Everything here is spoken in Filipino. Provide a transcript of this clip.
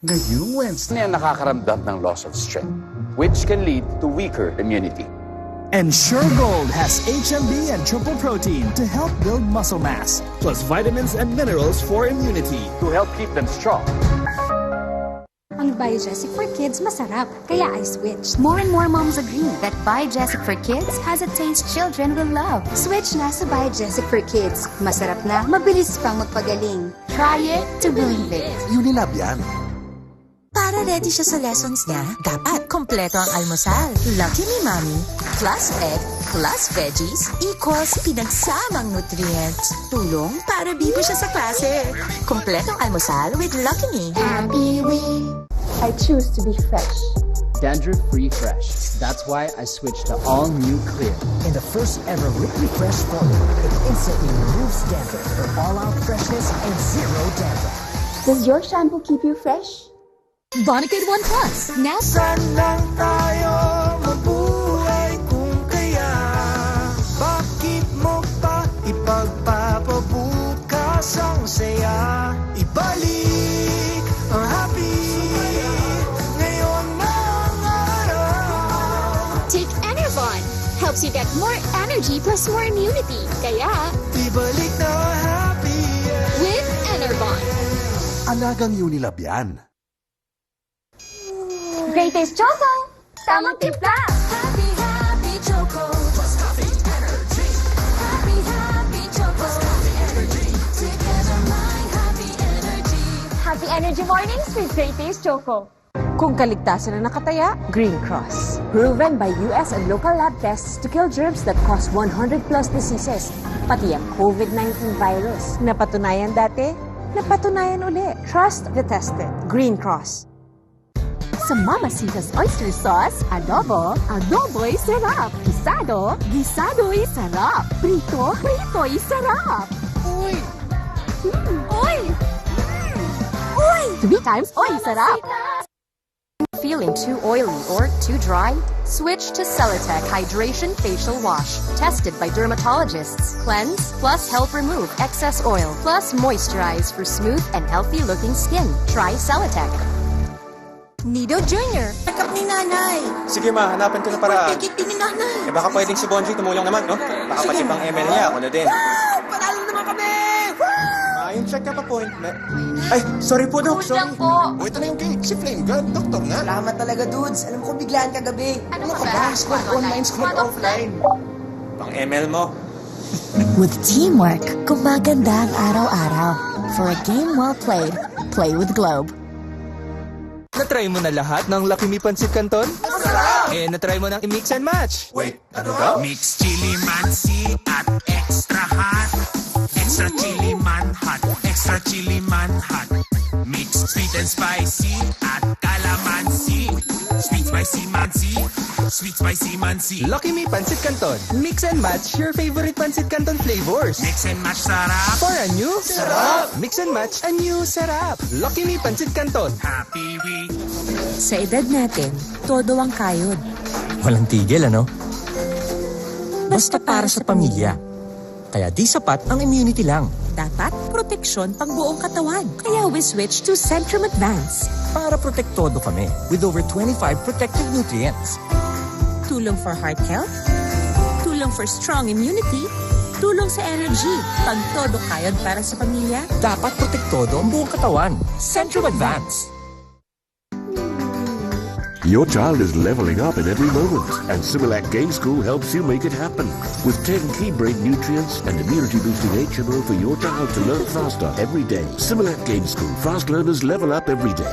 Ngayong Wednesday. Na nakakaramdam ng loss of strength, which can lead to weaker immunity. Ensure Gold has HMB and triple protein to help build muscle mass, plus vitamins and minerals for immunity. To help keep them strong. Ang Biogesic for Kids masarap, kaya I switched. More and more moms agree that Biogesic for Kids has a taste children will love. Switch na sa Biogesic for Kids. Masarap na, mabilis pang magpagaling. Try it to believe it. Unilab yan. Para ready siya sa lessons niya, dapat kompleto ang almusal. Lucky ni Mommy, plus egg, plus veggies, equals pinagsamang nutrients. Tulong para bigo siya sa klase. Kompletong almusal with Lucky Me. Happy we. I choose to be fresh. Dandruff-free fresh. That's why I switched to all-new Clear. In the first ever Weekly Fresh formula, it instantly removes dandruff for all-out freshness and zero dandruff. Does your shampoo keep you fresh? Bonicare 1 Plus. Now, Saan lang tayo mabuhay kung kaya? Bakit mo pa ipagpapabukas ang saya? Ibalik ang happy ngayon na ang araw. Take Enervon. Helps you get more energy plus more immunity. Kaya, Ibalik na happy with Enervon. Alagang Unilab yan. Great Taste Choco! Tamang timpla! Happy, happy Choco. Plus coffee energy. Happy, happy Choco. Plus coffee energy. Together my happy energy. Happy Energy Mornings with Great Taste Choco. Kung kaligtasan na nakataya, Green Cross. Proven by US and local lab tests to kill germs that cause 100 plus diseases, pati ang COVID-19 virus. Napatunayan dati, napatunayan uli. Trust the tested. Green Cross. Sa Mamacita's Oyster Sauce, adobo, adobo'y sarap. Gisado, gisado'y sarap. Prito, prito'y sarap. Uy! Uy! Uy! 3 times oy sarap. Feeling too oily or too dry? Switch to Celatec Hydration Facial Wash. Tested by dermatologists. Cleanse, plus help remove excess oil, plus moisturize for smooth and healthy-looking skin. Try Celatec. Nido Jr. Backup ni nanay. Sige ma, hanapin ko na paraan. Tikit ni nanay. Baka pwedeng si Bonji tumulong naman, no? Baka pati pang ML niya, ako na din. Panalo naman kami! Yung check-up appointment. Ay, sorry po, Doc. Sorry. po. O, ito na yung cake. Si Flame God, doktor nga. Salamat talaga, dudes. Alam ko biglaan kagabi. Ano Ka ba? Squad online, squad offline. Pang ML mo. With teamwork, gumaganda ang araw-araw. For a game well played, play with Globe. Natry mo na lahat ng Lucky Me Pancit Canton? Natry mo ng i-mix and match. Wait, ano daw? Mix chili mansi at extra hot. Extra chili man hot. Extra chili man hot. Mix sweet and spicy at calamansi. Sweet spicy mansi. Sweet spicy mansi. Lucky Me Pancit Canton. Mix and match your favorite Pancit Canton flavors. Mix and match sarap. For a new sarap. Mix and match a new sarap. Lucky Me Pancit Canton. Happy week. Sa edad natin, todo ang kayod. Walang tigil, ano? Basta para sa pamilya. Kaya di sapat ang immunity lang. Dapat proteksyon pang buong katawan. Kaya we switch to Centrum Advance. Para protektodo kami with over 25 protective nutrients. Tulong for heart health, tulong for strong immunity, tulong sa energy, pag todo kayod para sa pamilya. Dapat protektodo ang buong katawan. Centrum Advance. Your child is leveling up in every moment, and Similac Game School helps you make it happen. With 10 key brain nutrients and immunity-boosting HMO for your child to learn faster every day. Similac Game School. Fast learners level up every day.